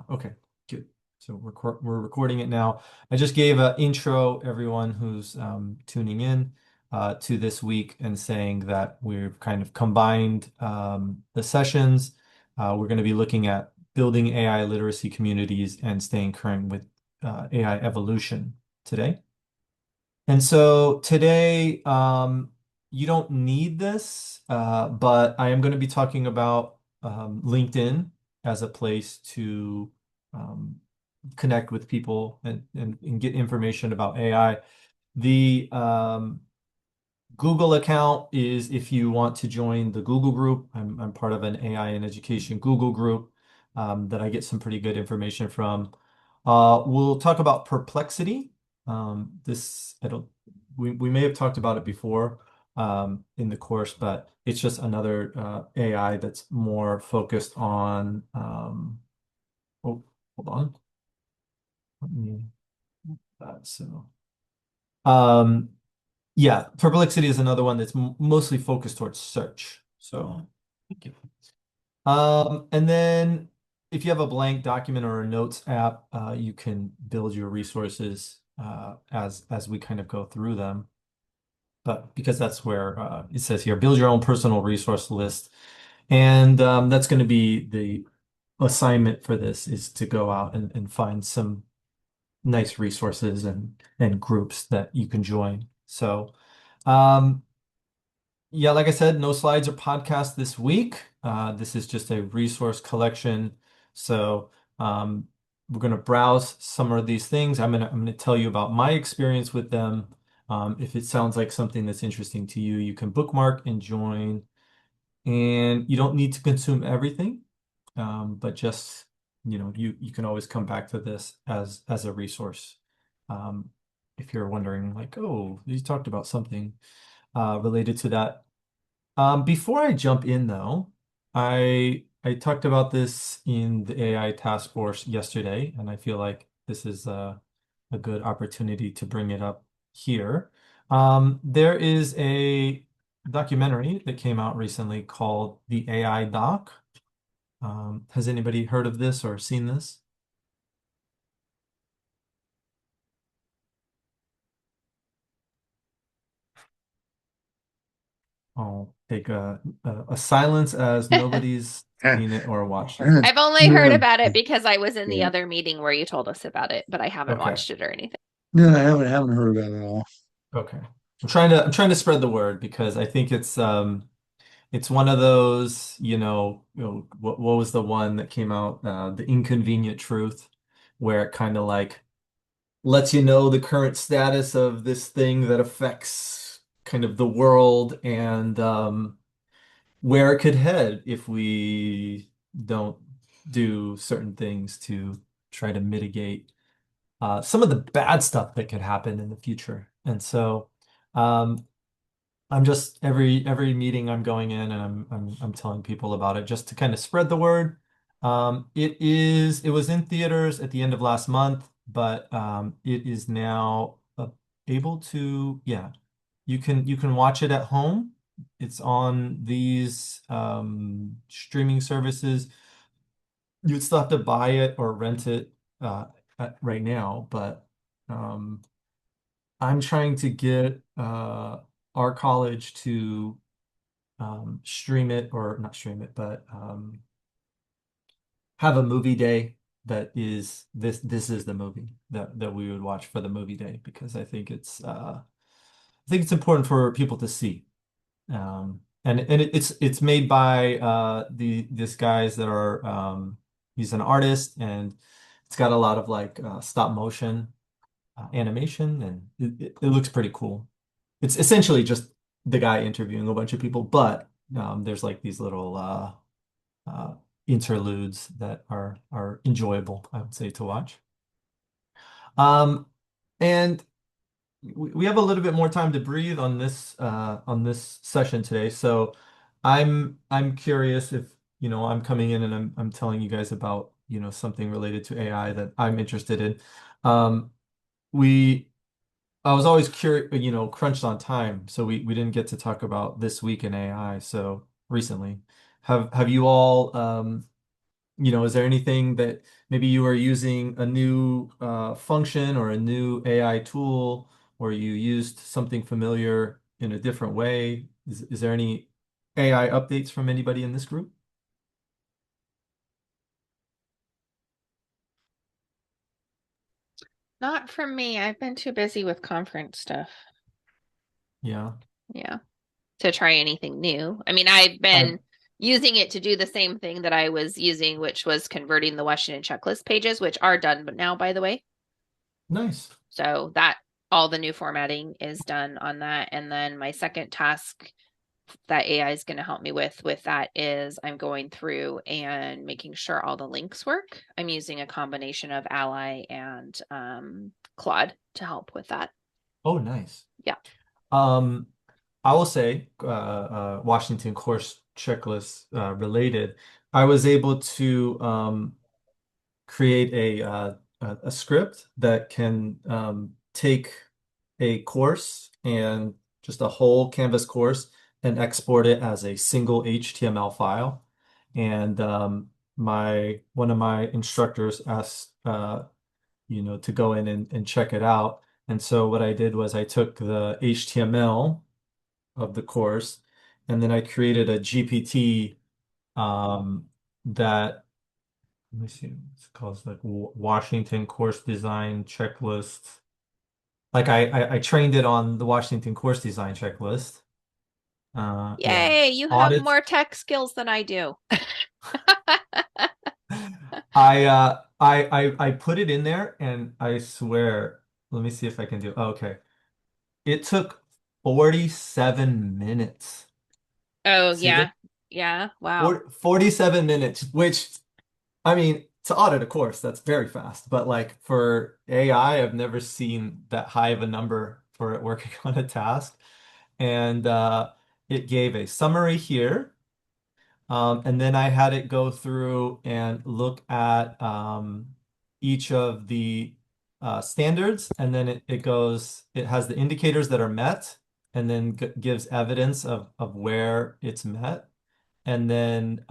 Okay, good. So we're recording it now. I just gave an intro, everyone who's tuning in to this week, and saying that we've kind of combined the sessions. We're going to be looking at building AI literacy communities and staying current with AI evolution today. And so today, you don't need this, but I am going to be talking about LinkedIn as a place to um, connect with people and get information about AI. The Google account is if you want to join the Google group. I'm part of an AI and education Google group that I get some pretty good information from. We'll talk about Perplexity. This I don't we may have talked about it before in the course, but it's just another AI that's more focused on oh, hold on. Let me so um yeah, Perplexity is another one that's mostly focused towards search. So, thank you. And then if you have a blank document or a notes app, you can build your resources as we kind of go through them. But because that's where it says here, build your own personal resource list. And that's going to be the assignment for this is to go out and find some nice resources and groups that you can join. So, um, yeah, like I said, no slides or podcast this week. This is just a resource collection. So we're going to browse some of these things. I'm gonna tell you about my experience with them. If it sounds like something that's interesting to you, you can bookmark and join. And you don't need to consume everything, but just you can always come back to this as a resource. Um, if you're wondering, like, oh, you talked about something related to that. Before I jump in though, I talked about this in the AI task force yesterday, and I feel like this is a good opportunity to bring it up here. There is a documentary that came out recently called The AI Doc. Has anybody heard of this or seen this? I'll take a silence as nobody's seen it or watched it. I've only heard No, about it because I was in the yeah, other meeting where you told us about it, but I haven't Okay. watched it or anything. no, I haven't heard about it at all. Okay. I'm trying to spread the word because I think it's one of those, what was the one that came out, The Inconvenient Truth, where it kind of like lets you know the current status of this thing that affects kind of the world and where it could head if we don't do certain things to try to mitigate some of the bad stuff that could happen in the future. And so um, I'm just every meeting I'm going in and I'm telling people about it just to kind of spread the word. It was in theaters at the end of last month, but it is now able to you can watch it at home. It's on these streaming services. You'd still have to buy it or rent it right now, but um, I'm trying to get our college to stream it or not stream it, but have a movie day that is this is the movie that we would watch for the movie day because I think it's important for people to see. And it's made by these guys that are he's an artist and it's got a lot of like stop motion animation and it looks pretty cool. It's essentially just the guy interviewing a bunch of people, but there's like these little uh, interludes that are enjoyable, I would say, to watch. Um, and we have a little bit more time to breathe on this session today. So I'm curious if I'm coming in and I'm telling you guys about something related to AI that I'm interested in. Um, we I was always curious, crunched on time, so we didn't get to talk about this week in AI. So recently, have you all is there anything that maybe you are using a new function or a new AI tool, or you used something familiar in a different way? Is there any AI updates from anybody in this group? Not from me. I've been too busy with conference stuff. Yeah. Yeah. To try anything new. I mean, I've I been using it to do the same thing that I was using, which was converting the Washington checklist pages, which are done but now, by the way. Nice. So that all the new formatting is done on that. And then my second task that AI is going to help me with that is I'm going through and making sure all the links work. I'm using a combination of Ally and Claude to help with that. Oh, nice. Yeah. Um, I will say, Washington course checklist related, I was able to create a script that can take a course and just a whole Canvas course and export it as a single HTML file. And my one of my instructors asked to go in and check it out. And so what I did was I took the HTML of the course and then I created a GPT that let me see. It's called like Washington Course Design Checklist. Like I trained it on the Washington Course Design Checklist. Yeah. Yay, you have Audits. more tech skills than I do. I put it in there and I swear, let me see if I can do. Oh, okay. It took 47 minutes. Oh, See this? yeah. Yeah. Wow. 47 minutes, which I mean, to audit a course, that's very fast. But like for AI, I've never seen that high of a number for it working on a task. And it gave a summary here. And then I had it go through and look at each of the standards. And then it has the indicators that are met and then gives evidence of where it's met. And then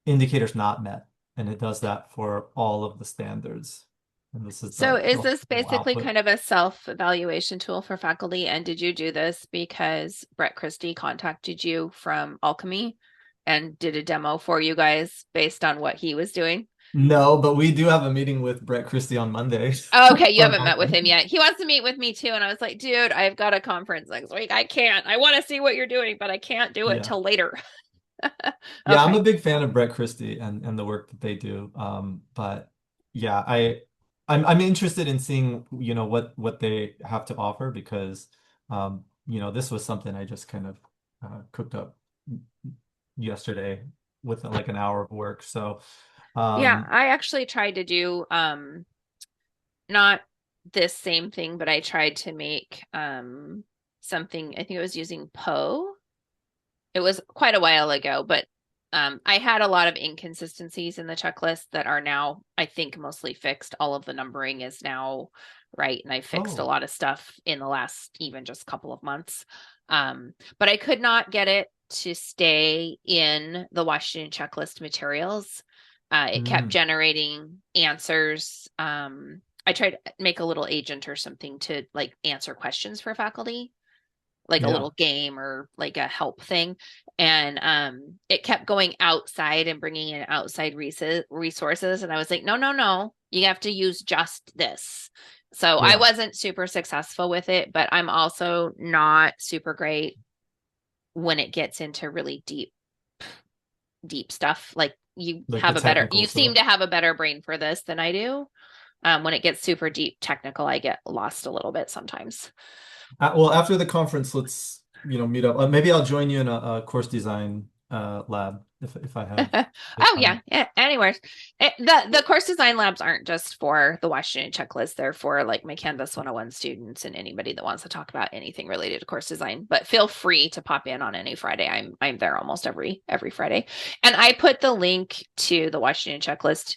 indicators not met, and it does that for all of the standards. And this is So the is this whole basically output. kind of a self-evaluation tool for faculty? And did you do this because Brett Christie contacted you from Alchemy and did a demo for you guys based on what he was doing? No, but we do have a meeting with Brett Christie on Monday Oh, okay, you from haven't met with him Alchemy. yet. He wants to meet with me too. And I was like, dude, I've got a conference next week. I can't. I want to see what you're doing, but I can't do it Yeah. till later. Yeah, I'm Okay. a big fan of Brett Christie and the work that they do. But yeah, I'm interested in seeing, what they have to offer because this was something I just kind of cooked up yesterday with like an hour of work. So Yeah, um I actually tried to do not this same thing, but I tried to make something. I think it was using Poe. It was quite a while ago, but I had a lot of inconsistencies in the checklist that are now, I think, mostly fixed. All of the numbering is now right, and I fixed a oh. lot of stuff in the last even just couple of months. But I could not get it to stay in the Washington checklist materials. It kept Mm, generating answers. I tried to make a little agent or something to like answer questions for faculty, like a yeah. little game or like a help thing. And it kept going outside and bringing in outside resources. And I was like, no, no, no, you have to use just this. So I Yeah. wasn't super successful with it, but I'm also not super great when it gets into really deep stuff. Like Like the technical you seem stuff. to have a better brain for this than I do. When it gets super deep technical, I get lost a little bit sometimes. Well, after the conference, let's, meet up. Maybe I'll join you in a course design lab if I have the Oh yeah. time. Anyways, the course design labs aren't just for the Washington checklist. They're for like my Canvas 101 students and anybody that wants to talk about anything related to course design. But feel free to pop in on any Friday. I'm there almost every Friday. And I put the link to the Washington checklist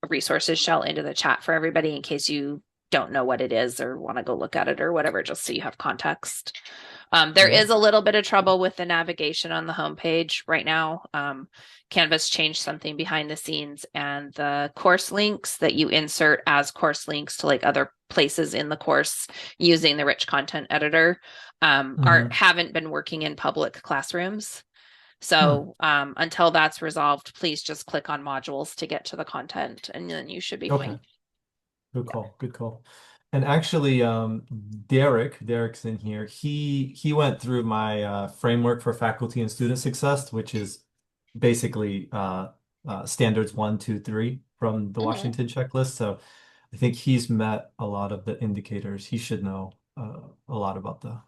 resources shell into the chat for everybody in case you don't know what it is or want to go look at it or whatever, just so you have context. There Yeah. is a little bit of trouble with the navigation on the homepage right now. Canvas changed something behind the scenes, and the course links that you insert as course links to like other places in the course using the rich content editor aren't Hmm. haven't been working in public classrooms. Hmm. So until that's resolved, please just click on modules to get to the content, and then you should be Okay. fine. Good Yeah. call. Good call. And actually, Derek's in here. He went through my framework for faculty and student success, which is basically standards 1, 2, 3 from the Mhm. Washington checklist. So I think he's met a lot of the indicators. He should know a lot about the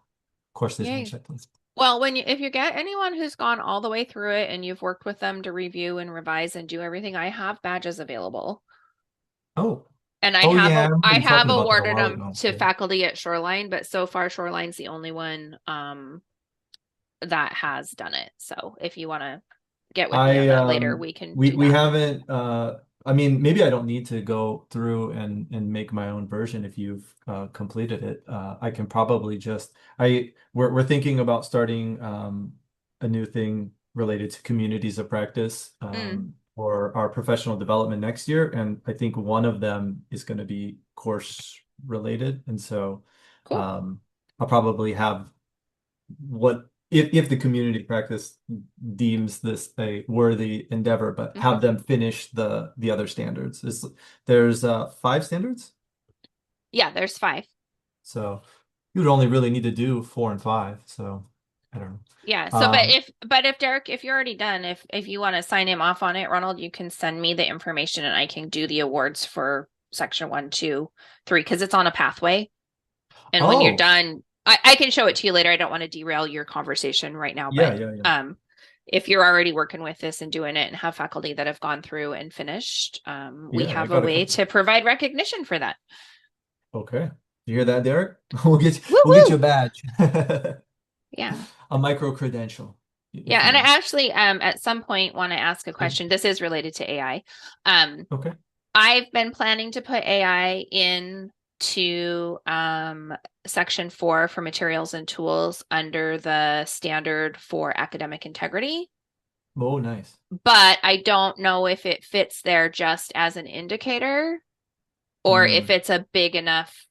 course design Yay. checklist. Well, if you get anyone who's gone all the way through it and you've worked with them to review and revise and do everything, I have badges available. Oh, And oh yeah, I I remember you have talking about that a awarded while them ago. to Yeah. faculty at Shoreline, but so far Shoreline's the only one that has done it. So if you want to get with me on I that later, we can do we that. haven't I mean maybe I don't need to go through and make my own version if you've completed it. I can probably just we're thinking about starting a new thing related to communities of practice Mm, for our professional development next year, and I think one of them is going to be course related, and so cool. um I'll probably have what if the community practice deems this a worthy endeavor, but Hmm. have them finish the other standards. There's 5 standards, Yeah, there's 5. so you would only really need to do 4 and 5. So I don't Yeah. know. So, but if Derek, if you're already done, if you want to sign him off on it, Ronald, you can send me the information and I can do the awards for section 1, 2, 3 because it's on a pathway. And when you're Oh, done, I can show it to you later. I don't want to derail your conversation right now, yeah, but yeah, yeah. if you're already working with this and doing it and have faculty that have gone through and finished, we Yeah, I have a got a way couple. to provide recognition for that. Okay. You hear that, Derek? Woo We'll get you woo. a badge. Yeah. A micro credential, Yeah, if you and I will. actually at some point want to ask a Yeah. question. This is related to AI. Um, Okay. I've been planning to put AI in to section 4 for materials and tools under the standard for academic integrity, Oh, nice. but I don't know if it fits there just as an indicator or if Mm, it's a big enough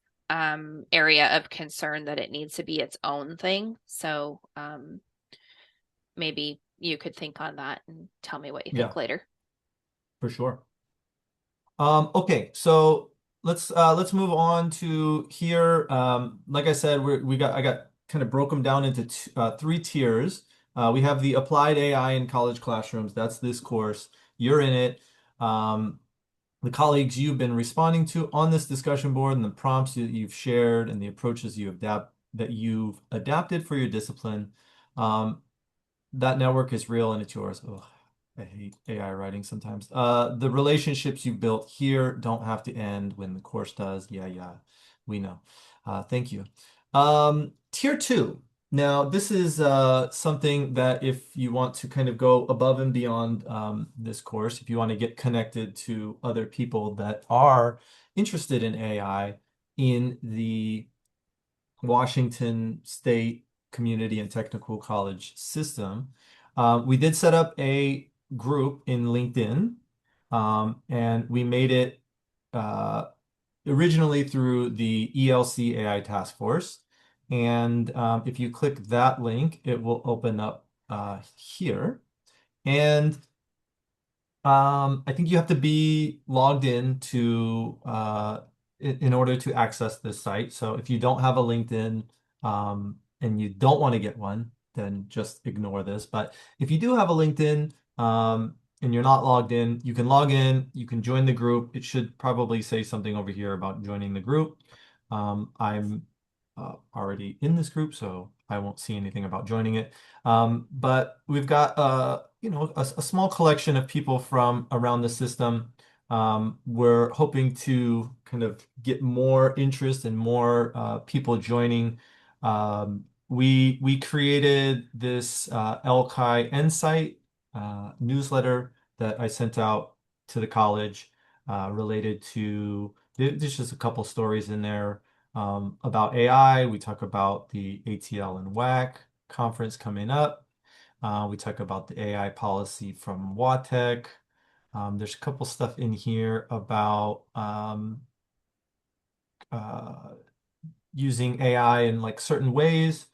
area of concern that it needs to be its own thing. So maybe you could think on that and tell me what you think yeah, later. for sure. Okay, so let's move on to here. Like I said, I got kind of broke them down into 3 tiers. We have the applied AI in college classrooms. That's this course. You're in it. Um, the colleagues you've been responding to on this discussion board and the prompts that you've shared and the approaches that you've adapted for your discipline. Um, that network is real and it's yours. Ugh, I hate AI writing sometimes. The relationships you built here don't have to end when the course does. Yeah, yeah, we know. Thank you. Tier 2. Now, this is something that if you want to kind of go above and beyond this course, if you want to get connected to other people that are interested in AI in the Washington State Community and Technical College system. We did set up a group in LinkedIn, and we made it uh, originally through the ELC AI Task Force. And if you click that link, it will open up here. And I think you have to be logged in to in order to access this site. So if you don't have a LinkedIn and you don't want to get one, then just ignore this. But if you do have a LinkedIn and you're not logged in, you can log in, you can join the group. It should probably say something over here about joining the group. I'm already in this group, so I won't see anything about joining it. But we've got a small collection of people from around the system. We're hoping to kind of get more interest and more people joining. We created this LCI Insight newsletter that I sent out to the college related to there's just a couple stories in there about AI. We talk about the ATL and WAC conference coming up. We talk about the AI policy from WATEC. There's a couple stuff in here about uh, using AI in like certain ways.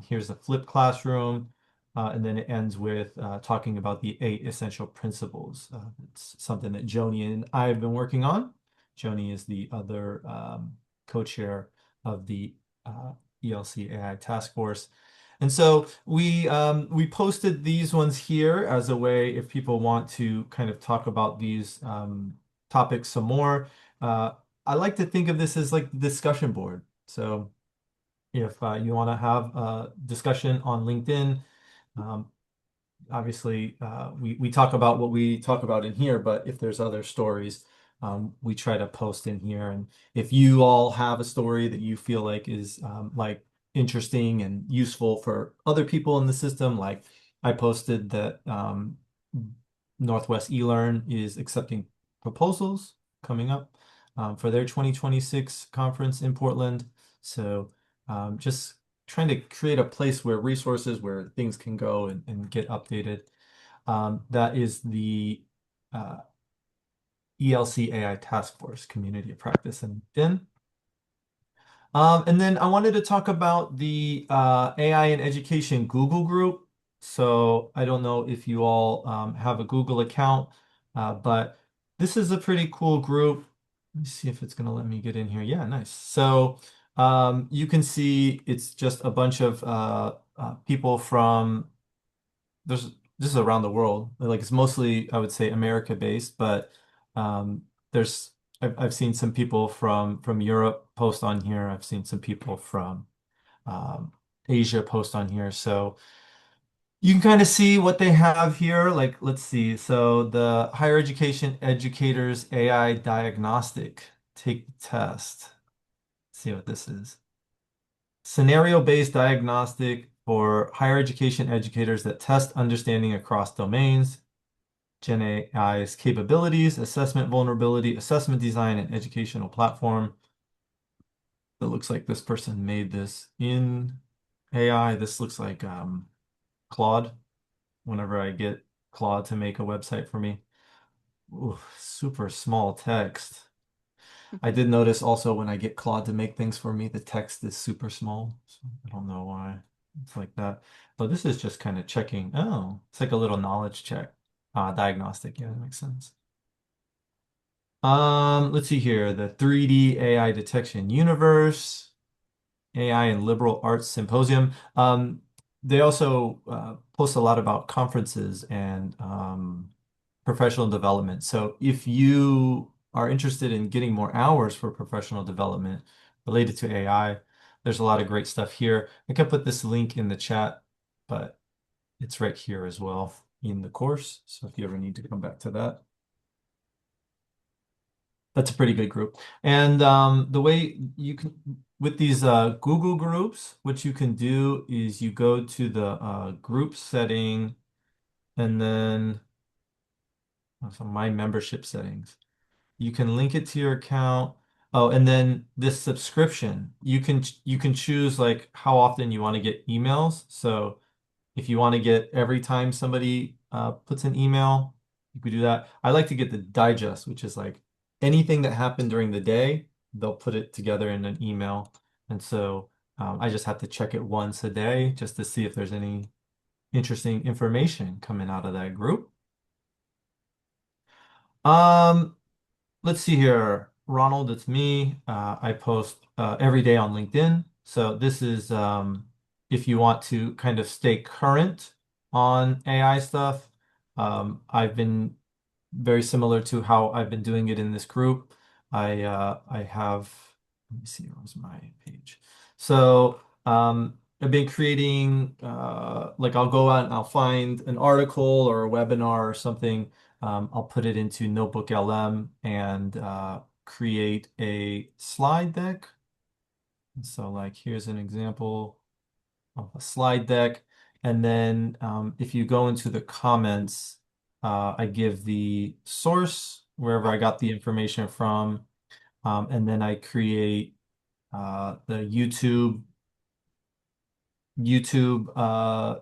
Here's a flipped classroom, and then it ends with talking about the 8 essential principles. It's something that Joni and I have been working on. Joni is the other co-chair of the ELC AI task force. And so we posted these ones here as a way if people want to kind of talk about these topics some more. I like to think of this as like the discussion board. So if you want to have a discussion on LinkedIn, um, obviously we talk about what we talk about in here, but if there's other stories, we try to post in here. And if you all have a story that you feel like is like interesting and useful for other people in the system, like I posted that Northwest eLearn is accepting proposals coming up for their 2026 conference in Portland. So just trying to create a place where resources, where things can go and get updated. That is the uh, ELC AI Task Force Community of Practice and LinkedIn. And then I wanted to talk about the AI in Education Google group. So I don't know if you all have a Google account, but this is a pretty cool group. Let me see if it's going to let me get in here. Yeah, nice. So you can see it's just a bunch of people from there's this is around the world. Like it's mostly, I would say, America based, but um, there's I've seen some people from Europe post on here. I've seen some people from um, Asia post on here. So you can kind of see what they have here. Like, let's see. So the higher education educators AI diagnostic, take the test. See what this is. Scenario-based diagnostic for higher education educators that test understanding across domains. Gen AI's capabilities, assessment vulnerability, assessment design, and educational platform. It looks like this person made this in AI. This looks like Claude. Whenever I get Claude to make a website for me. Ooh, super small text. I did notice also when I get Claude to make things for me, the text is super small. So I don't know why it's like that. But this is just kind of checking. Oh, it's like a little knowledge check. Diagnostic. Yeah, that makes sense. Let's see here. The 3D AI detection universe, AI and liberal arts symposium. They also post a lot about conferences and professional development. So if you are interested in getting more hours for professional development related to AI, there's a lot of great stuff here. I can put this link in the chat, but it's right here as well in the course. So if you ever need to come back to that. That's a pretty good group. And the way you can, with these Google groups, what you can do is you go to the group setting and then my membership settings. You can link it to your account. Oh, and then this subscription, you can choose like how often you want to get emails. So if you want to get every time somebody puts an email, you could do that. I like to get the digest, which is like anything that happened during the day, they'll put it together in an email. And so I just have to check it once a day just to see if there's any interesting information coming out of that group. Um, let's see here. Ronald, it's me. I post every day on LinkedIn. So this is if you want to kind of stay current on AI stuff. I've been very similar to how I've been doing it in this group. I have, let me see, where's my page? So I've been creating like I'll go out and I'll find an article or a webinar or something. I'll put it into Notebook LM and create a slide deck. So like here's an example of a slide deck. And then if you go into the comments, I give the source, wherever I got the information from, and then I create the YouTube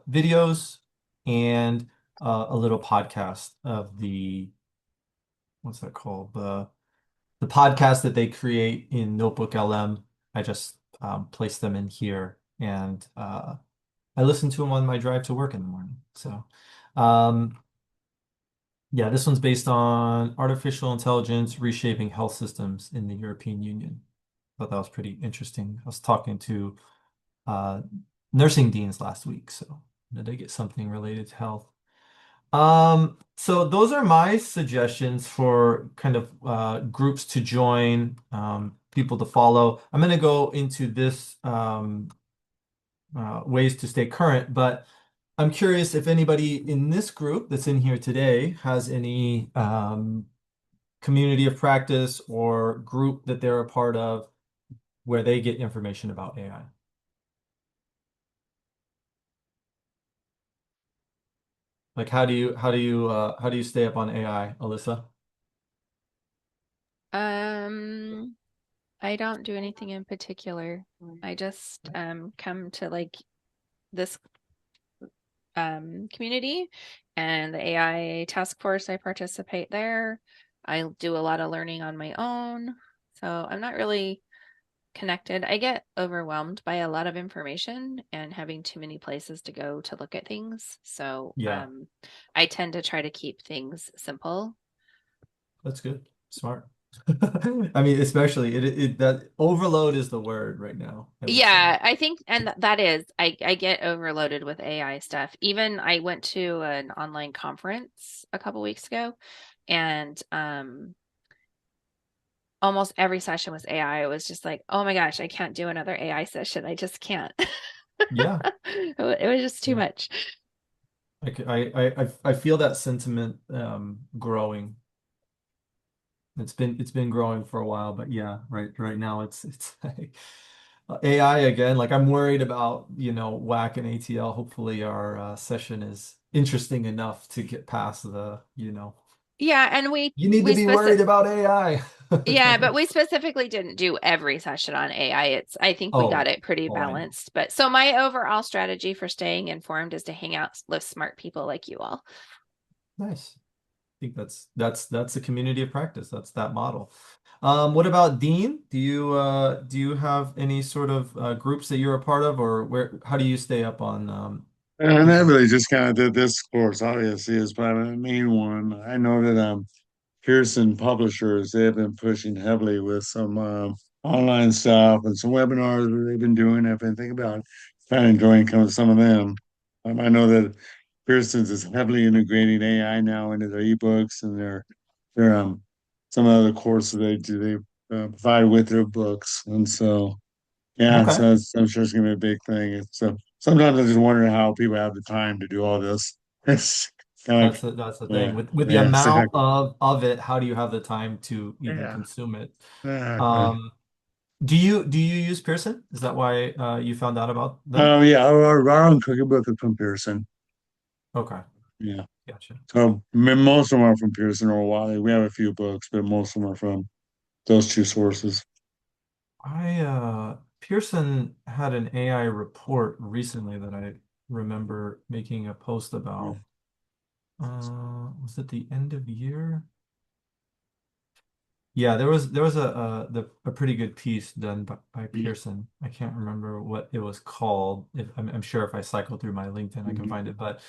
videos, and a little podcast of the what's that called? The podcast that they create in Notebook LM. I just place them in here, and I listen to them on my drive to work in the morning. So, um, yeah, this one's based on artificial intelligence reshaping health systems in the European Union. Thought that was pretty interesting. I was talking to uh, nursing deans last week, so did I get something related to health? So those are my suggestions for kind of groups to join, people to follow. I'm going to go into this ways to stay current, but I'm curious if anybody in this group that's in here today has any community of practice or group that they're a part of where they get information about AI. Like how do you stay up on AI, Alyssa? Um, I don't do anything in particular. I just come to like this community and the AI task force. I participate there. I do a lot of learning on my own. So I'm not really connected. I get overwhelmed by a lot of information and having too many places to go to look at things. So Yeah, I tend to try to keep things simple. that's good. Smart. I mean, especially that overload is the word right now, I would say. Yeah, I think, and that is, I get overloaded with AI stuff. Even I went to an online conference a couple weeks ago, and almost every session was AI. It was just like, oh my gosh, I can't do another AI session. I just can't. Yeah. It was just too Yeah. much. I feel that sentiment growing. It's been growing for a while, but yeah, right now it's like AI again. Like I'm worried about, WAC and ATL. Hopefully our session is interesting enough to get past Yeah, and we you need to we be worried specific about AI yeah, kind but of. we specifically didn't do every session on AI. I think we got Oh, it pretty oh, I know. balanced. But so my overall strategy for staying informed is to hang out with smart people like you all. Nice. Think that's a community of practice. That's that model. What about Dean? Do you have any sort of groups that you're a part of, or where how do you stay up on And I different? really just kind of did this course, obviously, is probably the main one. I know that Pearson Publishers, they've been pushing heavily with some online stuff and some webinars that they've been doing. I've been thinking about kind of enjoying some of them. I know that Pearson's is heavily integrating AI now into their ebooks and their some of the courses they do they provide with their books. And so yeah, Okay, so I'm sure it's gonna be a big thing. It's sometimes I just wonder how people have the time to do all this. It's kind of that's the thing yeah, with the yeah, amount exactly. of it. How do you have the time to even Yeah, consume it? exactly. Um, do you use Pearson? Is that why you found out about them? Yeah, our own cooking book is from Pearson. Okay, Yeah. gotcha. So most of them are from Pearson or Wiley. We have a few books, but most of them are from those two sources. Pearson had an AI report recently that I remember making a post Yeah. about. Was it the end of year? Yeah, there was a pretty good piece done by Pearson. I can't remember what it was called. If I'm sure if I cycle through my LinkedIn, I can Mhm. find it. But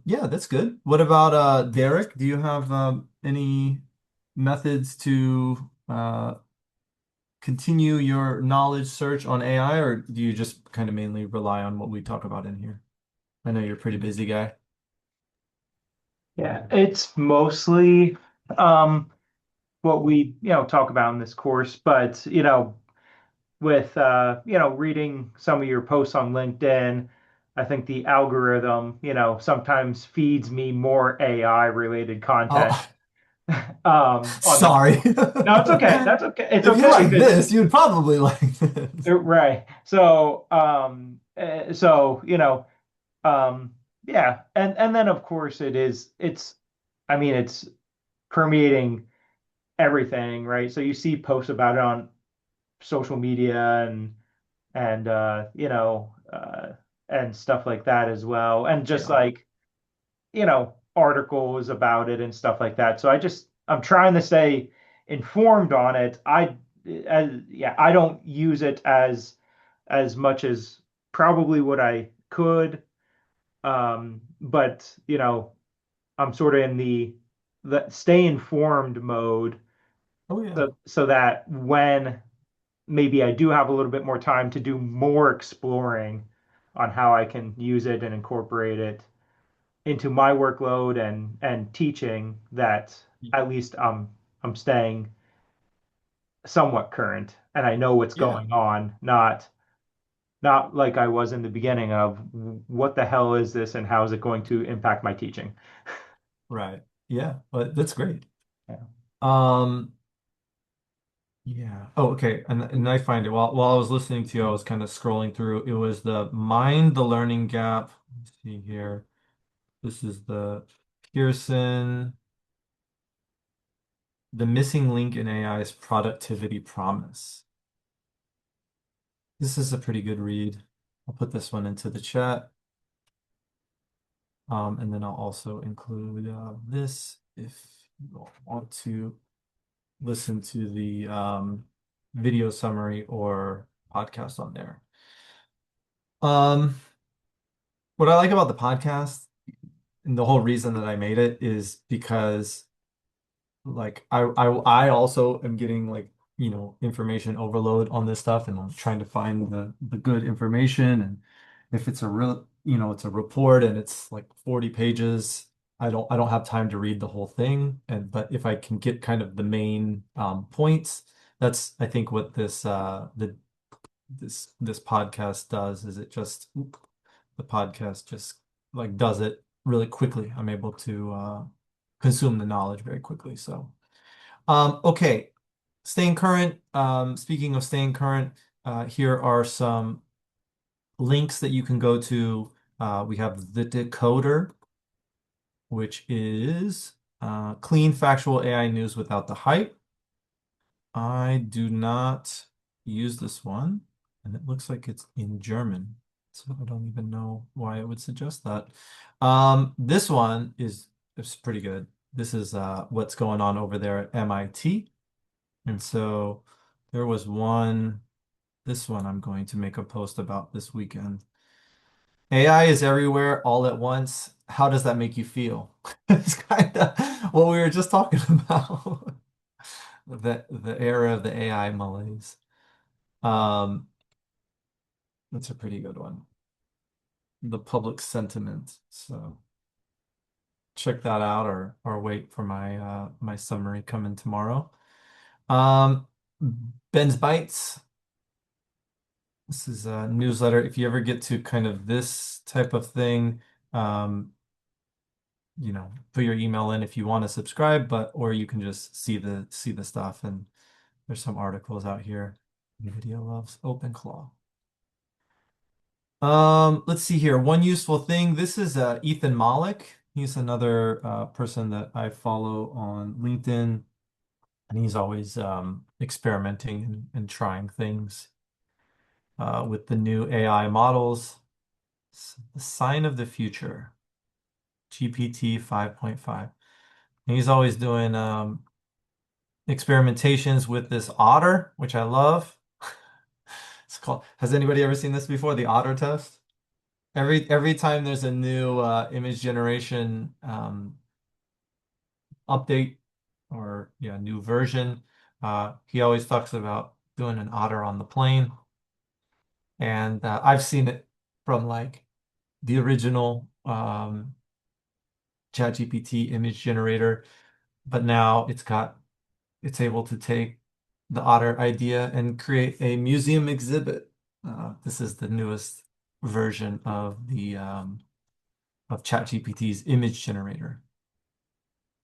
yeah, that's good. What about Derek? Do you have any methods to continue your knowledge search on AI, or do you just kind of mainly rely on what we talk about in here? I know you're a pretty busy guy. Yeah, it's mostly um, what we, talk about in this course, but with reading some of your posts on LinkedIn, I think the algorithm, sometimes feeds me more AI related content. Oh, On the sorry. No, it's okay. That's okay. It's If you okay like because this, you'd probably like this. right. So yeah, and then of course it's I mean it's permeating everything, right? So you see posts about it on social media and and stuff like that as well, and just Yeah. like articles about it and stuff like that. So I'm trying to stay informed on it. I don't use it as much as probably what I could. But I'm sort of in the stay informed mode, Oh yeah. so that when maybe I do have a little bit more time to do more exploring on how I can use it and incorporate it into my workload and teaching, that at least I'm staying somewhat current and I know what's Yeah. going on, not like I was in the beginning of what the hell is this and how is it going to impact my teaching. Right. Yeah. But that's great. Yeah. Um, yeah. Oh, okay. And I find it while I was listening to you, I was kind of scrolling through. It was the Mind the Learning Gap. Let's see here. This is the Pearson, the missing link in AI's productivity promise. This is a pretty good read. I'll put this one into the chat. And then I'll also include this if you want to listen to the video summary or podcast on there. Um, what I like about the podcast and the whole reason that I made it is because like I also am getting like information overload on this stuff and I'm trying to find the good information, and if it's a real it's a report and it's like 40 pages, I don't have time to read the whole thing, and but if I can get kind of the main points, that's I think what this podcast does is it just the podcast just like does it really quickly. I'm able to consume the knowledge very quickly. So, okay, staying current. Speaking of staying current, here are some links that you can go to. We have the Decoder, which is clean, factual AI news without the hype. I do not use this one, and it looks like it's in German, so I don't even know why it would suggest that. This one is pretty good. This is what's going on over there at MIT. And so there was this one I'm going to make a post about this weekend. AI is everywhere all at once. How does that make you feel? It's kind of what we were just talking about. The era of the AI malaise. Um, that's a pretty good one. The public sentiment. So check that out or wait for my summary coming tomorrow. Um, Ben's Bites. This is a newsletter. If you ever get to kind of this type of thing, um, put your email in if you want to subscribe, or you can just see the stuff. And there's some articles out here. NVIDIA loves OpenClaw. Let's see here. One useful thing. This is Ethan Malik. He's another person that I follow on LinkedIn, and he's always experimenting and trying things with the new AI models. The sign of the future, GPT 5.5. And he's always doing experimentations with this otter, which I love. It's called, has anybody ever seen this before? The otter test? Every time there's a new image generation update or yeah, new version, he always talks about doing an otter on the plane. And I've seen it from like the original ChatGPT image generator, but now it's able to take the otter idea and create a museum exhibit. This is the newest version of ChatGPT's image generator.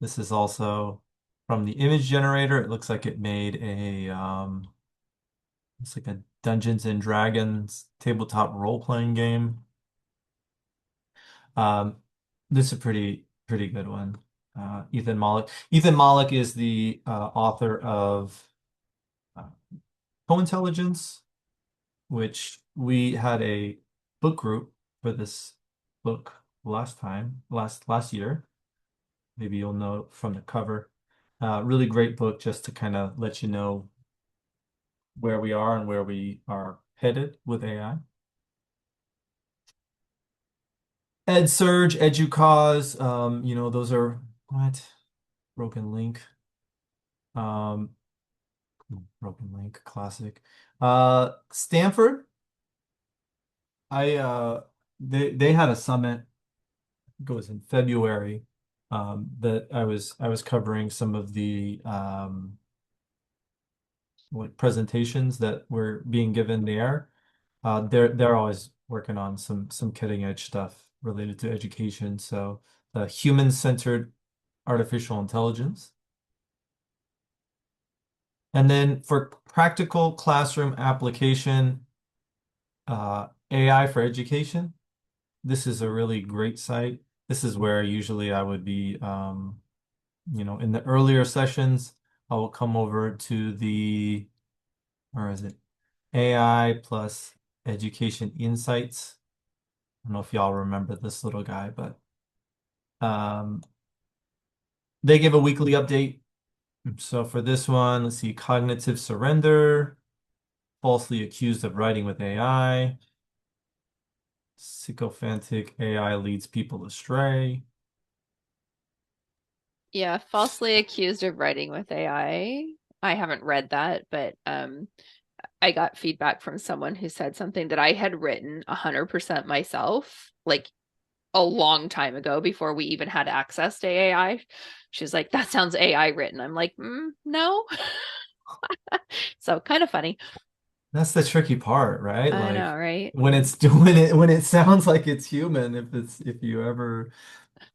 This is also from the image generator. It looks like it made it's like a Dungeons and Dragons tabletop role-playing game. Um, this is a pretty good one. Ethan Malik. Ethan Malik is the author of co-intelligence, which we had a book group for this book last year. Maybe you'll know from the cover. Really great book just to kind of let you know where we are and where we are headed with AI. EdSurge, EduCause, those are what? Broken Link. Um, Broken Link, classic. Stanford, I they had a summit, it was in February, that I was covering some of the like presentations that were being given there. They're always working on some cutting edge stuff related to education. So the human-centered artificial intelligence. And then for practical classroom application, AI for education. This is a really great site. This is where usually I would be, in the earlier sessions, I will come over to where is it? AI plus education insights. I don't know if y'all remember this little guy, but um, they give a weekly update. So for this one, let's see, cognitive surrender, falsely accused of writing with AI, sycophantic AI leads people astray. Yeah, falsely accused of writing with AI. I haven't read that, but I got feedback from someone who said something that I had written 100% myself, like a long time ago before we even had access to AI. She's like, that sounds AI written. I'm like, no. So kind of funny. That's the tricky part, right? I know, Like right? when it's doing it, when it sounds like it's human,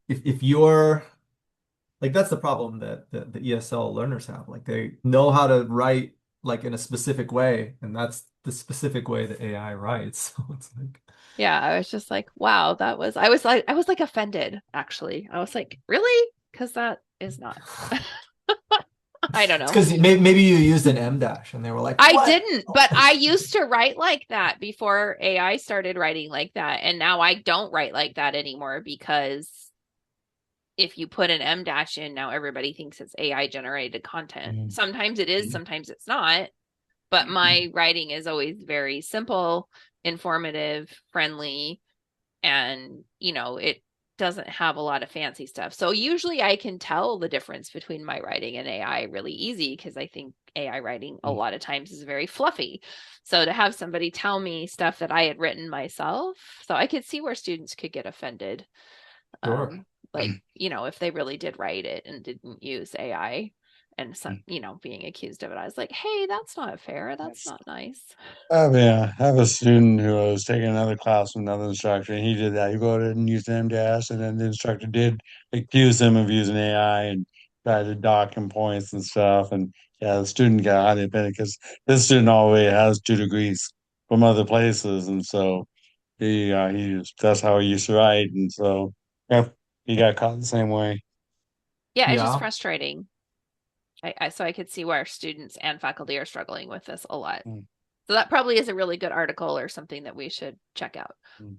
if you're like that's the problem that the ESL learners have. Like they know how to write like in a specific way, and that's the specific way that AI writes. So it's like Yeah, I was just like, wow, I was like offended, actually. I was like, really? Because that is not. I don't it's know. because maybe you used an M dash, and they were like, I "What?" didn't, but I used to write like that before AI started writing like that. And now I don't write like that anymore because if you put an M dash in, now everybody thinks it's AI generated content. Mm. Sometimes it is, sometimes it's not. But my writing is always very simple, informative, friendly, and it doesn't have a lot of fancy stuff. So usually I can tell the difference between my writing and AI really easy because I think AI writing a lot of times is very fluffy. So to have somebody tell me stuff that I had written myself, so I could see where students could get offended. Sure. Like, if they really did write it and didn't use AI and some, being accused of it, I was like, hey, that's not fair. That's not nice. Yeah, I have a student who was taking another class with another instructor, and he did that. He wrote it and used MDAS, and then the instructor did accuse him of using AI and tried to dock him points and stuff. And yeah, the student got highly offended because this student already has 2 degrees from other places, and so that's how he used to write, and so yeah, he got caught the same way. Yeah, it's just Yeah. frustrating. So I could see where students and faculty are struggling with this a lot. Mm, So that probably is a really good article or something that we should check out. mm,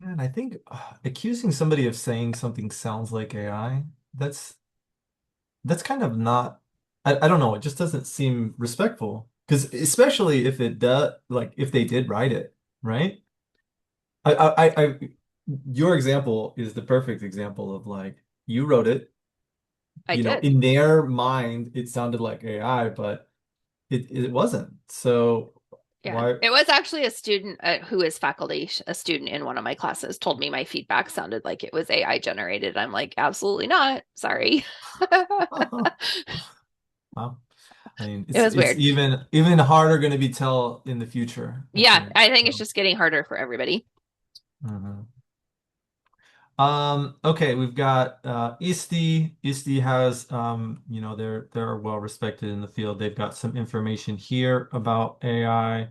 Man, I think accusing somebody of saying something sounds like AI, that's kind of not, I don't know, it just doesn't seem respectful. Because especially if it does, like if they did write it, right? Your example is the perfect example of like you wrote it, I did. in their mind it sounded like AI, but it wasn't. So Yeah. why? It was actually a student who is faculty, a student in one of my classes told me my feedback sounded like it was AI generated. I'm like, absolutely not. Sorry. Well, I mean, It was it's weird. even harder going to be tell in the future, I Yeah, think. I think it's So, just getting harder for everybody. mhm. Okay, we've got ISTE. ISTE has they're well respected in the field. They've got some information here about AI,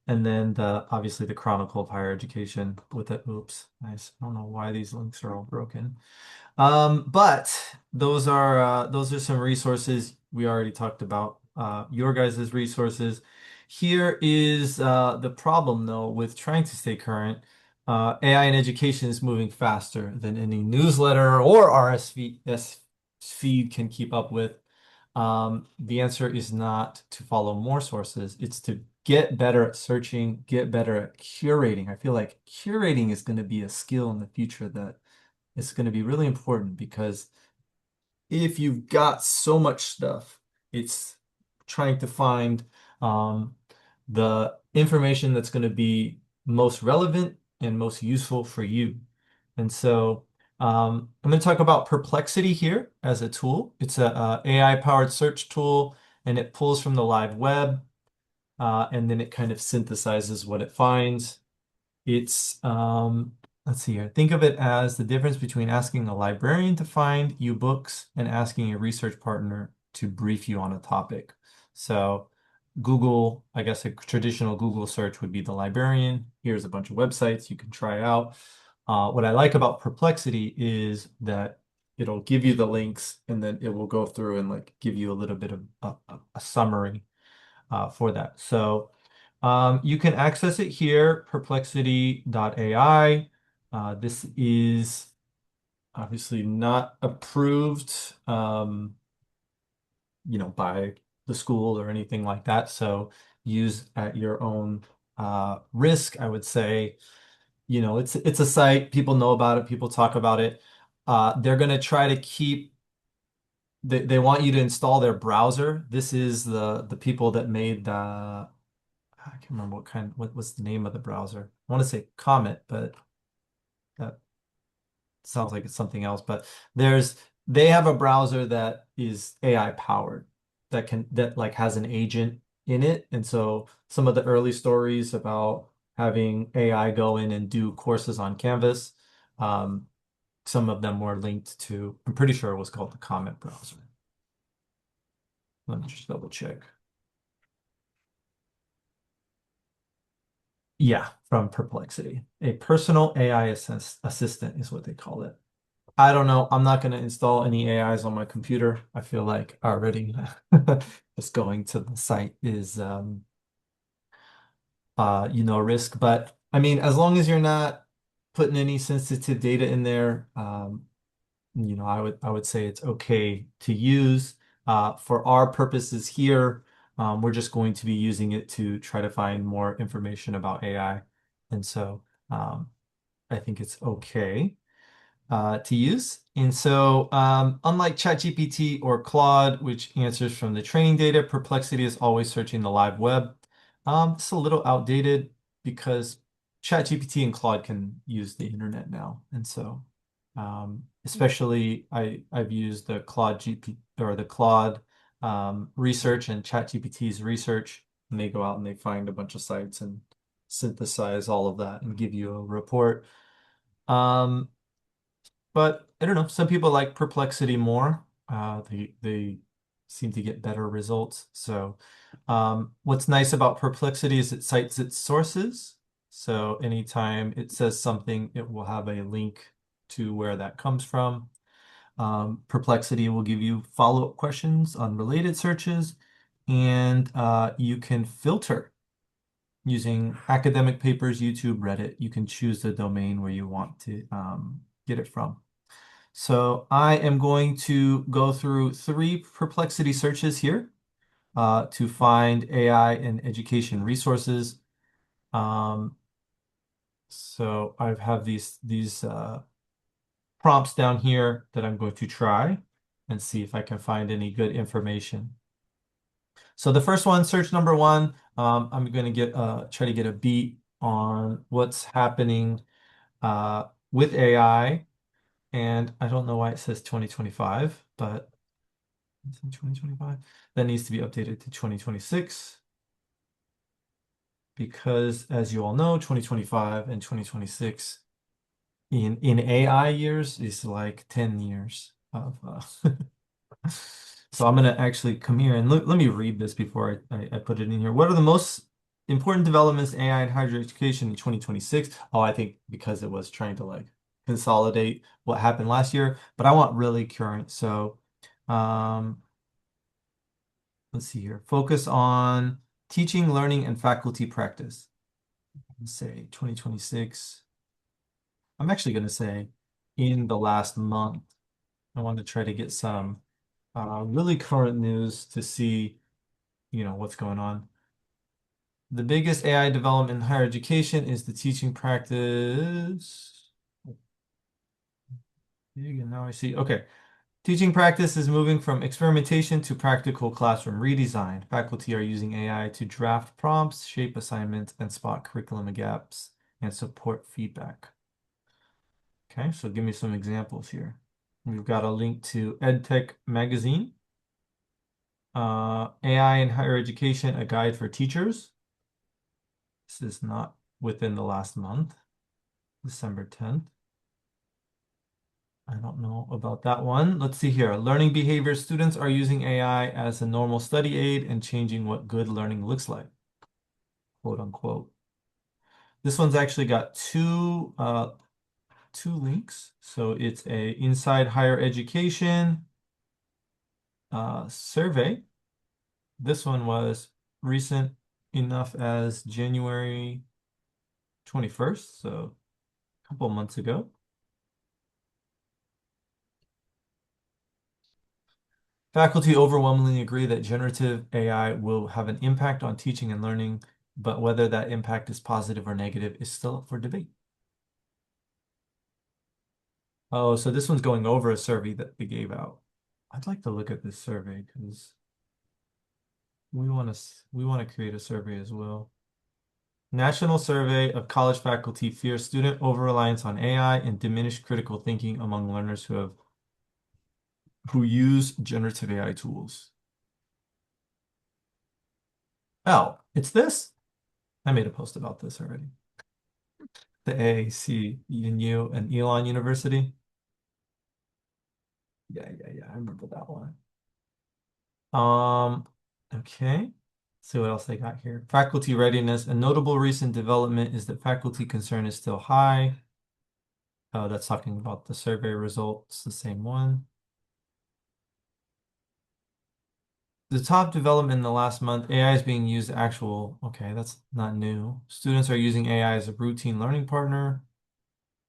and then obviously the Chronicle of Higher Education with it. Oops, nice. I don't know why these links are all broken. But those are some resources we already talked about your guys' resources. Here is the problem, though, with trying to stay current. AI in education is moving faster than any newsletter or RSS feed can keep up with. The answer is not to follow more sources. It's to get better at searching, get better at curating. I feel like curating is going to be a skill in the future that is going to be really important because if you've got so much stuff, it's trying to find um, the information that's going to be most relevant and most useful for you. And so I'm going to talk about Perplexity here as a tool. It's a AI-powered search tool, and it pulls from the live web, and then it kind of synthesizes what it finds. It's, let's see here. Think of it as the difference between asking a librarian to find you books and asking a research partner to brief you on a topic. So Google, I guess a traditional Google search would be the librarian. Here's a bunch of websites you can try out. What I like about Perplexity is that it'll give you the links and then it will go through and like give you a little bit of a summary for that. So you can access it here, perplexity.ai. This is obviously not approved, by the school or anything like that. So use at your own risk, I would say. It's a site, people know about it, people talk about it. They're going to try to keep they want you to install their browser. This is the people that made the I can't remember what was the name of the browser. I want to say Comet, but that sounds like it's something else. But they have a browser that is AI powered that like has an agent in it. And so some of the early stories about having AI go in and do courses on Canvas, um, some of them were linked to, I'm pretty sure it was called the Comet browser. Let me just double check. Yeah, from Perplexity. A personal AI assistant is what they call it. I don't know. I'm not going to install any AIs on my computer. I feel like already just going to the site is a risk. But I mean, as long as you're not putting any sensitive data in there, I would say it's okay to use. For our purposes here, we're just going to be using it to try to find more information about AI. And so I think it's okay to use. And so unlike ChatGPT or Claude, which answers from the training data, Perplexity is always searching the live web. It's a little outdated because ChatGPT and Claude can use the internet now. And so especially I've used the Claude GP or the Claude research and ChatGPT's research, and they go out and they find a bunch of sites and synthesize all of that and give you a report. But I don't know, some people like Perplexity more. They seem to get better results. So what's nice about Perplexity is it cites its sources. So anytime it says something, it will have a link to where that comes from. Perplexity will give you follow-up questions on related searches, and you can filter using academic papers, YouTube, Reddit. You can choose the domain where you want to get it from. So I am going to go through 3 Perplexity searches here to find AI and education resources. So I have these prompts down here that I'm going to try and see if I can find any good information. So the first one, search number 1, I'm going to try to get a beat on what's happening with AI. And I don't know why it says 2025, but it's in 2025. That needs to be updated to 2026 because, as you all know, 2025 and 2026 in AI years is like 10 years of So I'm gonna actually come here and let me read this before I put it in here. What are the most important developments in AI and higher education in 2026? Oh, I think because it was trying to like consolidate what happened last year, but I want really current. So let's let's see here. Focus on teaching, learning, and faculty practice. Let's say 2026. I'm actually going to say in the last month. I want to try to get some really current news to see, what's going on. The biggest AI development in higher education is the teaching practice. Big, and now I see. Okay. Teaching practice is moving from experimentation to practical classroom redesign. Faculty are using AI to draft prompts, shape assignments, and spot curriculum gaps and support feedback. Okay, so give me some examples here. We've got a link to EdTech magazine, AI in higher education, a guide for teachers. This is not within the last month, December 10th. I don't know about that one. Let's see here. Learning behavior. Students are using AI as a normal study aid and changing what good learning looks like, quote unquote. This one's actually got two links. So it's a Inside Higher Education survey. This one was recent enough as January 21st, so a couple months ago. Faculty overwhelmingly agree that generative AI will have an impact on teaching and learning, but whether that impact is positive or negative is still up for debate. Oh, so this one's going over a survey that they gave out. I'd like to look at this survey because we want to create a survey as well. National Survey of College Faculty fears student over-reliance on AI and diminished critical thinking among learners who use generative AI tools. Oh, it's this? I made a post about this already. The AAiCC and Elon University. Yeah, I remember that one. Okay. See what else they got here. Faculty readiness. A notable recent development is that faculty concern is still high. Oh, that's talking about the survey results, the same one. The top development in the last month, AI is being used okay, that's not new. Students are using AI as a routine learning partner,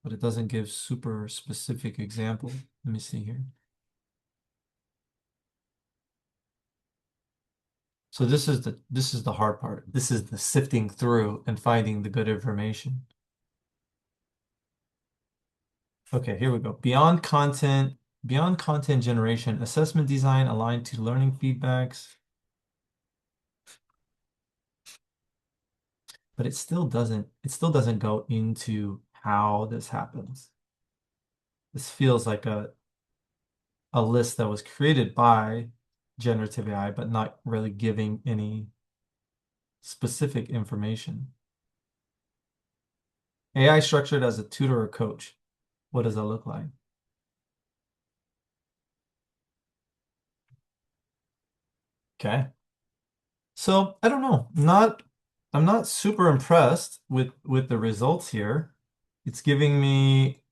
but it doesn't give super specific example. Let me see here. So this is the hard part. This is the sifting through and finding the good information. Okay, here we go. Beyond content generation, assessment design aligned to learning feedbacks. But it still doesn't go into how this happens. This feels like a list that was created by generative AI, but not really giving any specific information. AI structured as a tutor or coach. What does that look like? Okay. So I don't know. I'm not super impressed with the results here. It's giving me,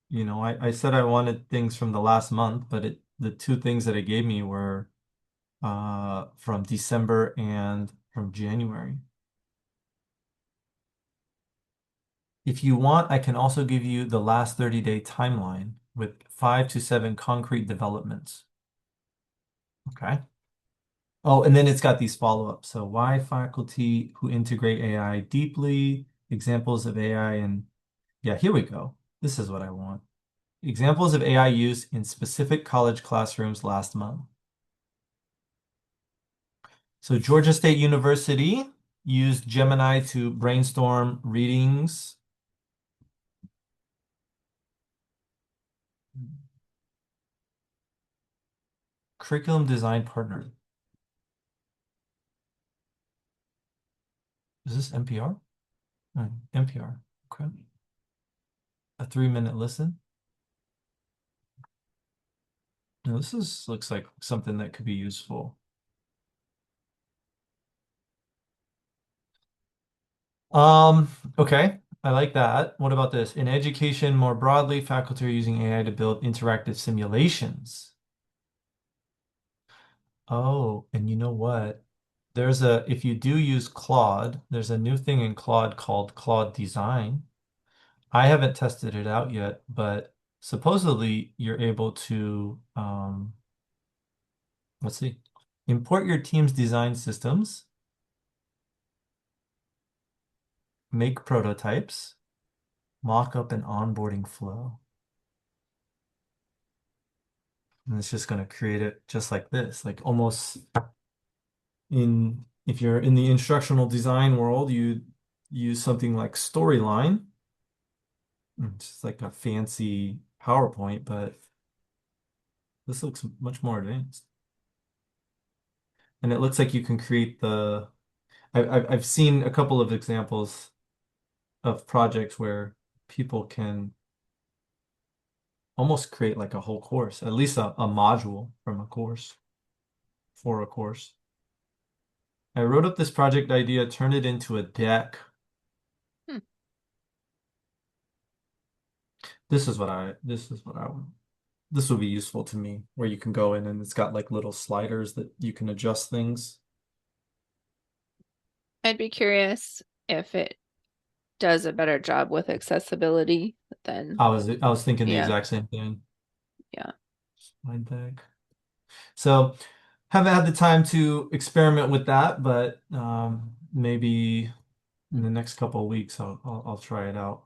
I said I wanted things from the last month, but the two things that it gave me were from December and from January. If you want, I can also give you the last 30-day timeline with 5 to 7 concrete developments. Okay. Oh, and then it's got these follow-ups. So why faculty who integrate AI deeply, examples of AI, and yeah, here we go. This is what I want. Examples of AI use in specific college classrooms last month. So Georgia State University used Gemini to brainstorm readings. Curriculum design partner. Is this NPR? NPR. Okay. A 3-minute listen. Now looks like something that could be useful. Okay, I like that. What about this? In education, more broadly, faculty are using AI to build interactive simulations. Oh, and you know what? If you do use Claude, there's a new thing in Claude called Claude Design. I haven't tested it out yet, but supposedly you're able to, let's see, import your team's design systems, make prototypes, mock up an onboarding flow. And it's just going to create it just like this, like almost if you're in the instructional design world, you use something like Storyline. It's just like a fancy PowerPoint, but this looks much more advanced. And it looks like you can create I've seen a couple of examples of projects where people can almost create like a whole course, at least a module from a course for a course. I wrote up this project idea, turned it into a deck. Hmm. This would be useful to me, where you can go in and it's got like little sliders that you can adjust things. I'd be curious if it does a better job with accessibility than, I was thinking the yeah, exact same thing. yeah. Slide deck. So haven't had the time to experiment with that, but maybe in the next couple of weeks I'll try it out.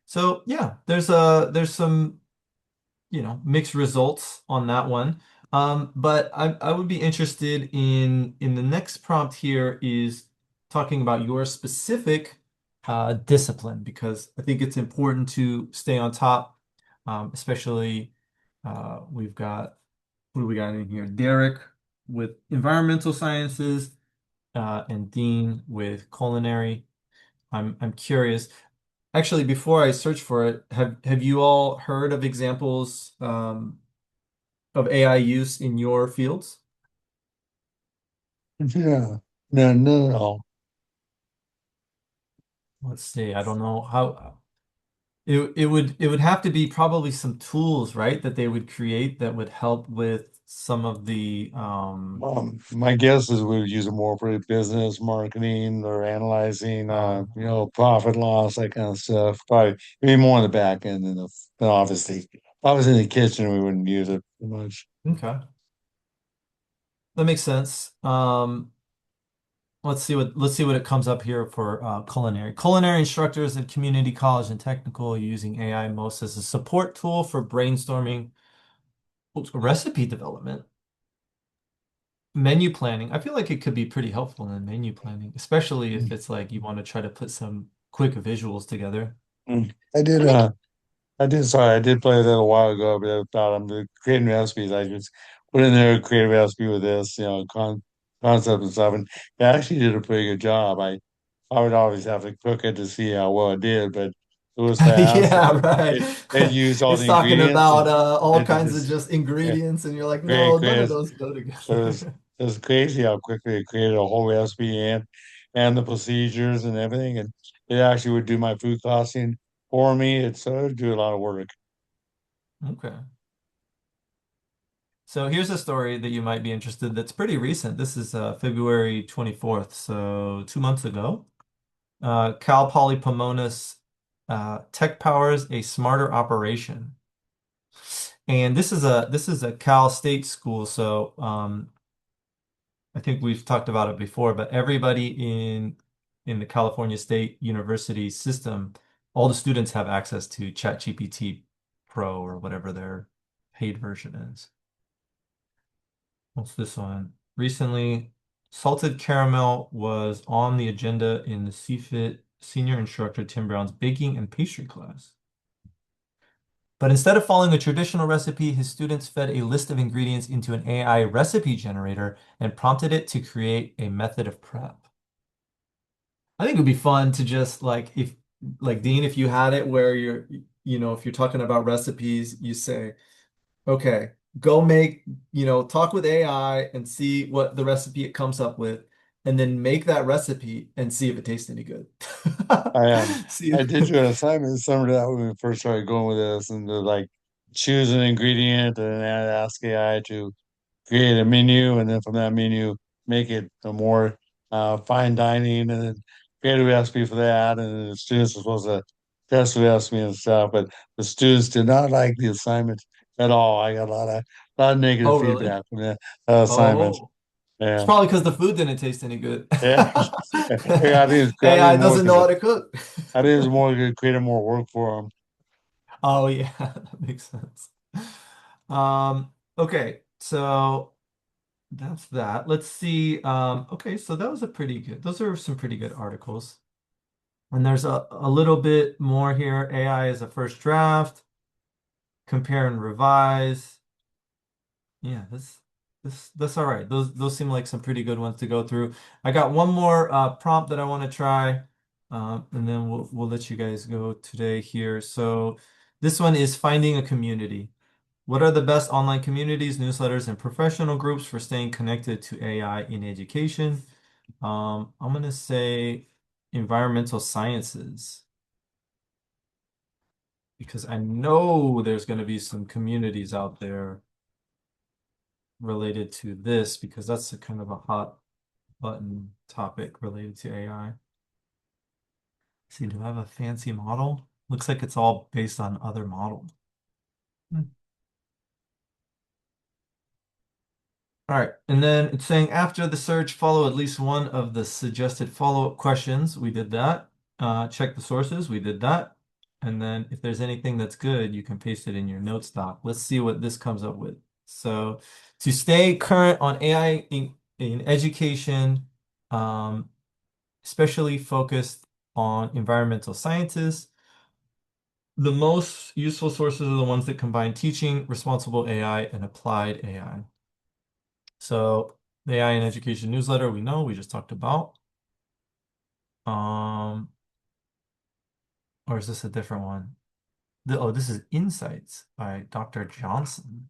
So yeah, there's some mixed results on that one. But I would be interested in the next prompt here is talking about your specific discipline because I think it's important to stay on top, especially we've got what do we got in here? Derek with environmental sciences and Dean with culinary. I'm curious. Actually, before I search for it, have you all heard of examples of AI use in your fields? Yeah. No, no, no. Let's see. I don't know how it would have to be probably some tools, right, that they would create that would help with some of the My guess is we would use it more for business marketing or analyzing, profit loss, that kind of stuff. Probably maybe more on the back end than but obviously, if I was in the kitchen, we wouldn't use it too much. okay. That makes sense. Let's see what it comes up here for culinary. Culinary instructors at community college and technical using AI most as a support tool for brainstorming, recipe development, menu planning. I feel like it could be pretty helpful in menu planning, especially if it's like you want to try to put some quick visuals together. Mm. I did I think sorry, I did play that a while ago, but I thought I'm creating recipes. I just put in there, create a recipe with this, concept and stuff. And it actually did a pretty good job. I would always have to cook it to see how well it did, but it was fast. Yeah, right. It used all It's the talking ingredients about and all it kinds of just just yeah, ingredients, and you're like, create, no, none of create. those go It together. it was crazy how quickly it created a whole recipe and the procedures and everything. And it actually would do my food costing for me. It would do a lot of work. Okay. So here's a story that you might be interested that's pretty recent. This is February 24th, so 2 months ago. Cal Poly Pomona's tech powers a smarter operation. And this is a Cal State school, so I think we've talked about it before, but everybody in the California State University system, all the students have access to ChatGPT Pro or whatever their paid version is. What's this one? Recently, salted caramel was on the agenda in the CFIT senior instructor Tim Brown's baking and pastry class. But instead of following a traditional recipe, his students fed a list of ingredients into an AI recipe generator and prompted it to create a method of prep. I think it would be fun to just like Dean, if you had it where if you're talking about recipes, you say, okay, go make, talk with AI and see what the recipe it comes up with, and then make that recipe and see if it tastes any good. I See I if did do an assignment similar to that when we first started going with this, and they're like choose an ingredient and then ask AI to create a menu, and then from that menu, make it a more fine dining, and then create a recipe for that. And then the students are supposed to test the recipe and stuff, but the students did not like the assignment at all. I got a lot of negative Oh, really? feedback from the assignment. Oh, it's Yeah, probably because the food didn't taste any good. yeah, yeah. I think AI it's more doesn't because know how to cook. I think it's more to create more work for them. Oh yeah, that makes sense. Okay, so that's that. Let's see. Okay, so that was a pretty good. Those are some pretty good articles. And there's a little bit more here. AI is a first draft. Compare and revise. Yeah, that's all right. Those seem like some pretty good ones to go through. I got one more prompt that I want to try, and then we'll let you guys go today here. So this one is finding a community. What are the best online communities, newsletters, and professional groups for staying connected to AI in education? I'm gonna say environmental sciences because I know there's gonna be some communities out there related to this because that's a kind of a hot button topic related to AI. See, do I have a fancy model? Looks like it's all based on other models. Hmm. All right, and then it's saying after the search, follow at least one of the suggested follow-up questions. We did that. Check the sources. We did that. And then if there's anything that's good, you can paste it in your notes doc. Let's see what this comes up with. So to stay current on AI in education, um, especially focused on environmental scientists, the most useful sources are the ones that combine teaching, responsible AI, and applied AI. So the AI in Education newsletter, we know, we just talked about. Um, or is this a different one? Oh, this is Insights by Dr. Johnson.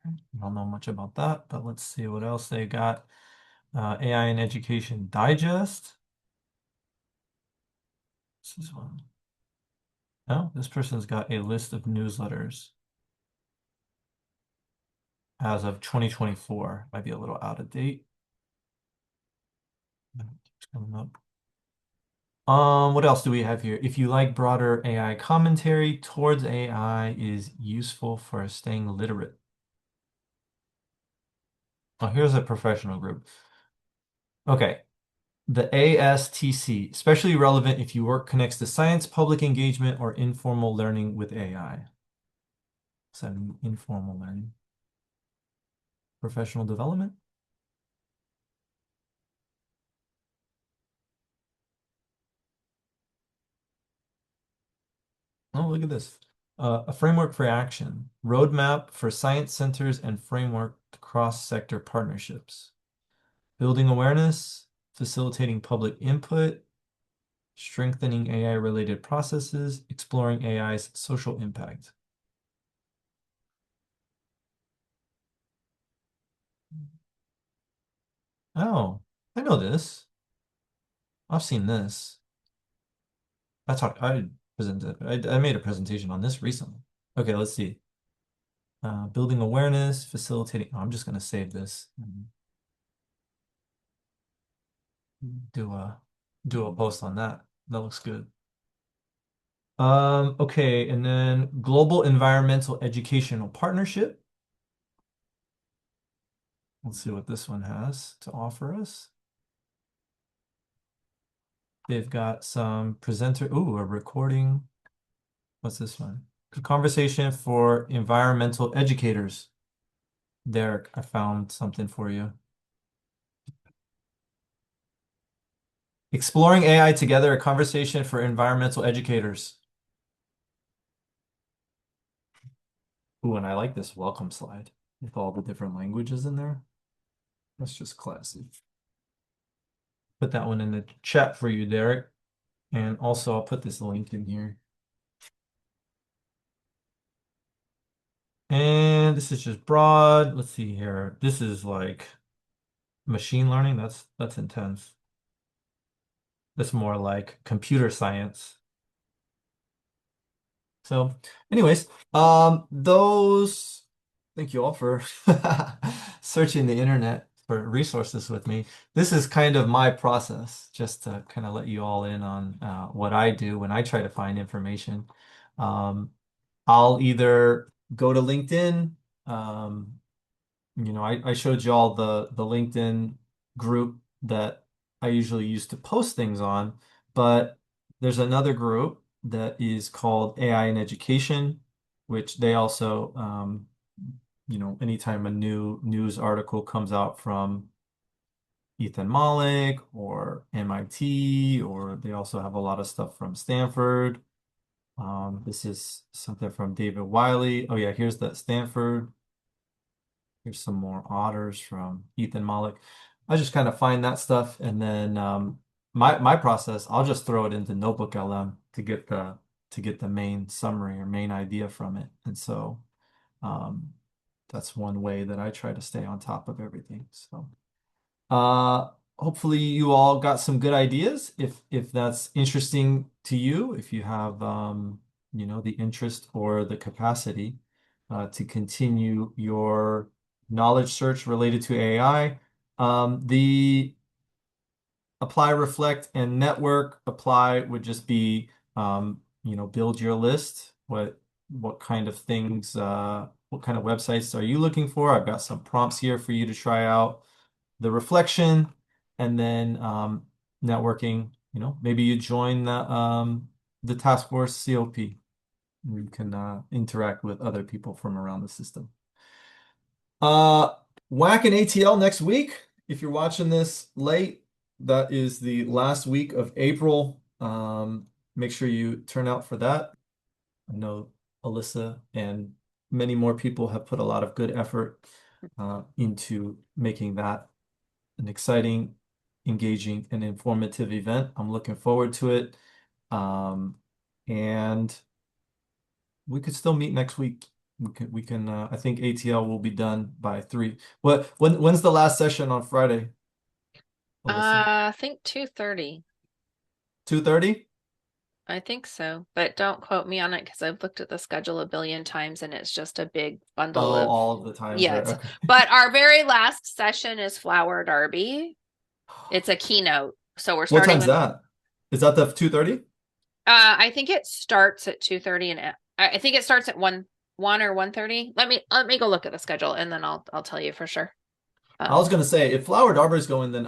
Okay. I don't know much about that, but let's see what else they got. AI in Education Digest. This is one. Oh, this person's got a list of newsletters as of 2024. Might be a little out of date. It's coming up. What else do we have here? If you like broader AI commentary towards AI is useful for staying literate. Oh, here's a professional group. Okay. The ASTC, especially relevant if your work connects to science, public engagement, or informal learning with AI. So informal learning. Professional development? Oh, look at this. A framework for action. Roadmap for science centers and framework to cross-sector partnerships. Building awareness, facilitating public input, strengthening AI-related processes, exploring AI's social impact. Oh, I know this. I've seen this. I presented, I made a presentation on this recently. Okay, let's see. Building awareness, facilitating. Oh, I'm just gonna save this. And do a do a post on that. That looks good. Okay, and then Global Environmental Educational Partnership. Let's see what this one has to offer us. They've got some presenter, ooh, a recording. What's this one? A conversation for environmental educators. Derek, I found something for you. Exploring AI together, a conversation for environmental educators. Ooh, and I like this welcome slide with all the different languages in there. That's just classy. Put that one in the chat for you, Derek. And also I'll put this link in here. And this is just broad. Let's see here. This is like machine learning. That's intense. That's more like computer science. So, anyways, those, thank you all for searching the internet for resources with me. This is kind of my process, just to kind of let you all in on what I do when I try to find information. Um, I'll either go to LinkedIn. I showed you all the LinkedIn group that I usually use to post things on, but there's another group that is called AI in Education, which they also, anytime a new news article comes out from Ethan Malik or MIT, or they also have a lot of stuff from Stanford. This is something from David Wiley. Oh yeah, here's that Stanford. Here's some more otters from Ethan Malik. I just kind of find that stuff, and then my process, I'll just throw it into Notebook LM to get the main summary or main idea from it. And so um, that's one way that I try to stay on top of everything. So hopefully you all got some good ideas. If that's interesting to you, if you have the interest or the capacity to continue your knowledge search related to AI. The apply, reflect, and network apply would just be build your list. What kind of things, what kind of websites are you looking for? I've got some prompts here for you to try out. The reflection, and then networking, maybe you join the task force COP. You can interact with other people from around the system. WAC and ATL next week. If you're watching this late, that is the last week of April. Make sure you turn out for that. I know Alyssa and many more people have put a lot of good effort into making that an exciting, engaging, and informative event. I'm looking forward to it. And we could still meet next week. We can I think ATL will be done by 3. When's the last session on Friday, Alyssa? I think 2:30. 2:30? I think so, but don't quote me on it because I've looked at the schedule a billion times and it's just a big bundle Oh, of all of the times yeah. there. Okay. But our very last session is Flower Derby. It's a keynote, so we're What starting time's with. that? Is that the 2:30? I think it starts at 2:30 and I think it starts at 1 or 1:30. Let me go look at the schedule and then I'll tell you for sure. I was gonna say if Flower Arbor is going, then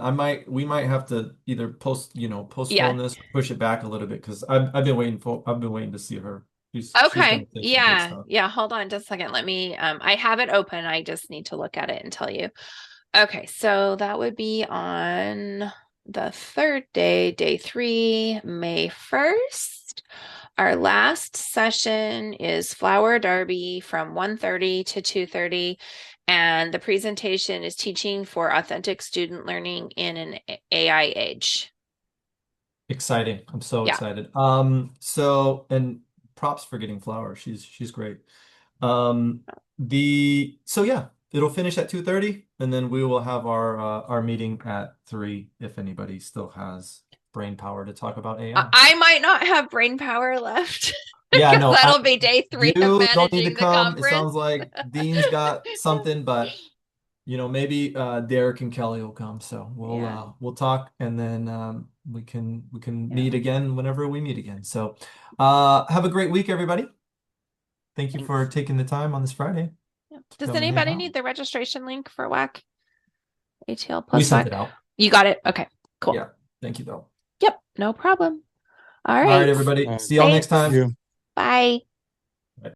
we might have to either Yeah. postpone this or push it back a little bit because I've been waiting to see her. She's gonna Okay. say some good Yeah. stuff. Yeah. Hold on just a second. Let me I have it open. I just need to look at it and tell you. Okay, so that would be on the third day, day 3, May 1st. Our last session is Flower Derby from 1:30 to 2:30, and the presentation is Teaching for Authentic Student Learning in an AI Age. Exciting. I'm so Yeah. excited. And props for getting Flower. She's great. Yeah, it'll finish at 2:30 and then we will have our meeting at 3 if anybody still has brain power to talk about AI. I might not have brain power left Yeah, because no, that'll be day 3 of you don't need to managing the come. It conference. sounds like Dean's got something, but maybe Derek and Kelly will come. So Yeah. we'll talk and then we can Yeah. meet again whenever we meet again. So have a great week, everybody. Thank you for Thanks. taking the time on this Friday Yeah. to Does come and hang anybody out. need the registration link for WAC? ATL We plus sent WAC? it out. You got it? Okay, cool. Yeah. Thank you, though. Yep, no problem. All All right, right. everybody. Uh, See y'all next Thanks. thank time. you. Bye.